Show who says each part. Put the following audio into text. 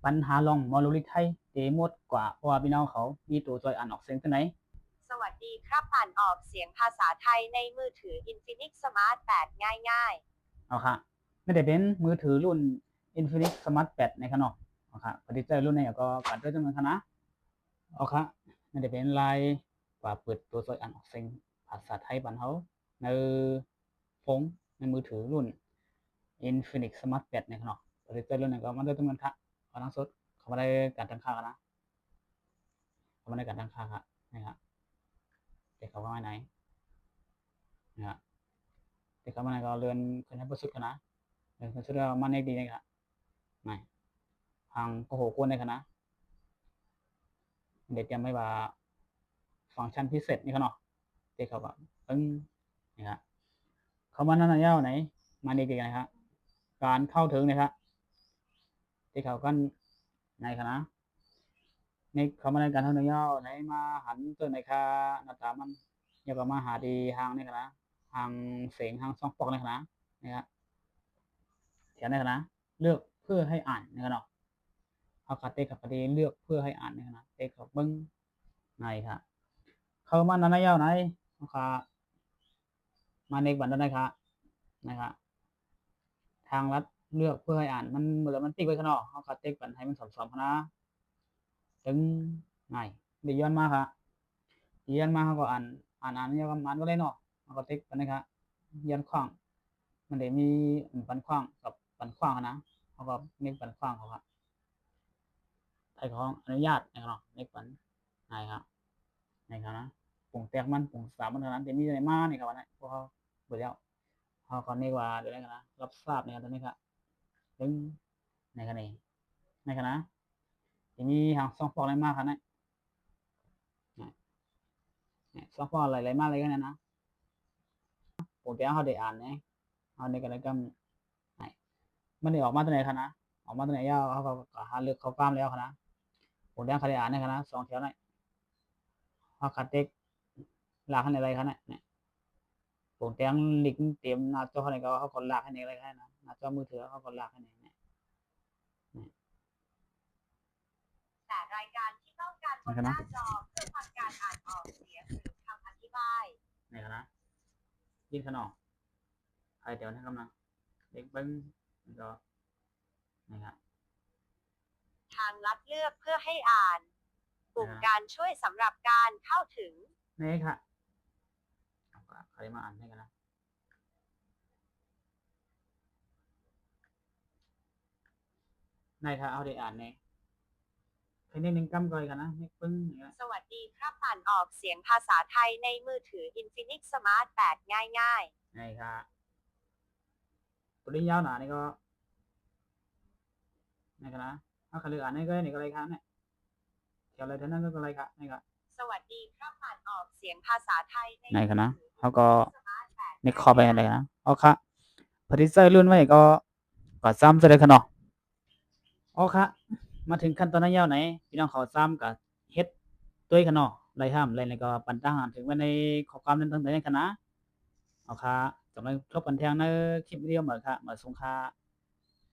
Speaker 1: ปัญหาลองมอลลิไทยเดหมดกว่าเพราะว่าพี่น้องเขามีตัวจอยอ่านออกเสียงตัวไหน
Speaker 2: สวัสดีครับอ่านออกเสียงภาษาไทยในมือถือ Infinix Smart 8 ง่าย
Speaker 1: เอาค่ะไม่ได้เป็นมือถือรุ่น Infinix Smart 8ในขนาดเอาค่ะปฏิเสธรุ่นนี้ก็การด้วยจำนวนคณะเอาค่ะไม่ได้เป็นลายกว่าเปิดตัวจอยอ่านออกเสียงภาษาไทยบ้านเขาในฟงในมือถือรุ่น Infinix Smart 8ในขนาดปฏิเสธรุ่นนี้ก็มาด้วยจำนวนค่ะเขาทั้งสุดเขาไม่ได้การตั้งค่ากันนะเขาไม่ได้การตั้งค่าค่ะนะครับแต่เขาว่าไหนนะครับแต่เขามาก็เรือนคนให้ประสุดกันนะเรือนคนสุดแล้วมันเอกดีนะครับไม่ทางโอ้โหกวนในคณะเด็กยังไม่ว่าฟังก์ชันพิเศษนี่เขาเนาะเด็กเขาก็นะครับเขามานั่นยาวไหนมาเด็กๆนะครับการเข้าถึงนะครับเด็กเขากันในคณะในเขามาในการเท่านี้ยาวไหนมาหันตัวในค่าหน้าตามันอย่าก็มาหาดีทางในคณะทางเสียงทางซองปอกในคณะนะครับเขียนในคณะเลือกเพื่อให้อ่านนะครับเนาะเอาคัดเต็กกับคดีเลือกเพื่อให้อ่านในคณะเต็กกับเบิ้งในครับเข้ามาในยาวไหนนะครับมาในบันไดนะครับนะครับทางลัดเลือกเพื่อให้อ่านมันเหมือนมันติ๊กไว้ข้างนอกเขาคัดเต็กบันให้มันสอบคณะถึงไงเดี๋ยวย้อนมาครับย้อนมาเขาก็อ่านเนี่ยก็อ่านก็ได้เนาะเขาก็ติ๊กบันนะครับย้อนขว้างมันเดี๋ยวมีปันขว้างกับปันขว้างนะเขาก็มีปันขว้างเขาครับไอ้ของอนุญาตนะครับในปันไหนครับในครับนะปุ่งแตกมันปุ่งสามมันเท่านั้นแต่มีอะไรมาเนี่ยครับนะพวกเขาเบื่อแล้วเขาก็นี่ว่าเดี๋ยวนี้นะรับทราบเนี่ยตอนนี้ครับถึงในครับนี่ในครับนะจะมีทางสองฟอกอะไรมากครับนะสองฟอกอะไรมากเลยกันนะปุ่งแตกเขาได้อ่านเนี่ยเอาในกันแล้วก็มันได้ออกมาตัวไหนครับนะออกมาตัวไหนยาวเขาก็หาเลือกเขากล้ามแล้วครับนะปุ่งแตกเขาได้อ่านนะครับนะสองแถวไหนเขาคัดเต็กหลากขนาดอะไรครับเนี่ยปุ่งแตงลิงเตรียมหน้าจอเขาเขากดหลากให้ในอะไรครับนะหน้าจอมือถือเขากดหลากให้ใน
Speaker 2: ๆแต่รายการที่ต้องการบนหน้าจอเพื่อฟังการอ่านออกเสียงหรือคำอธิบาย
Speaker 1: นี่ครับนะยินขนอใครเดี๋ยวนะครับนะเด็กเบิ้งก็นี่ครับ
Speaker 2: ทางลัดเลือกเพื่อให้อ่านปุ่มการช่วยสำหรับการเข้าถึง
Speaker 1: นี่ค่ะใครมาอ่านให้กันนะนายค่ะเอาได้อ่านเนี่ยใครนี่หนึ่งกำก่อยกันนะนี่ปึ้งนี่ครับ
Speaker 2: สวัสดีครับอ่านออกเสียงภาษาไทยในมือถือ Infinix Smart 8 ง่าย
Speaker 1: นี่ค่ะตัวนี้ยาวหนานี่ก็นี่กันนะเอาใครเลือกอ่านนี่ก็นี่ก็อะไรครับเนี่ยเกี่ยวอะไรท่านั้นก็อะไรครับนี่ครับ
Speaker 2: ๆสวัสดีครับอ่านออกเสียงภาษาไทยใน
Speaker 1: นี่กันนะ
Speaker 2: มือถือ
Speaker 1: เขาก็
Speaker 2: Infinix Smart 8
Speaker 1: นี่คอไปอะไรนะเอาค่ะพอดีเซอร์รุ่นไว้ก็ซ้ำซะเลยค่ะเนาะเอาค่ะมาถึงขั้นตอนนั้นยาวไหนพี่น้องเขาซ้ำกับเฮ็ดตัวค่ะเนาะไรห้ามไรในก็ปันตั้งถึงไว้ในข้อความนั้นทั้งในคณะเอาค่ะสำหรับครบกันแทงในคลิปวิดีโอเหมือนค่ะเหมือนสงค่า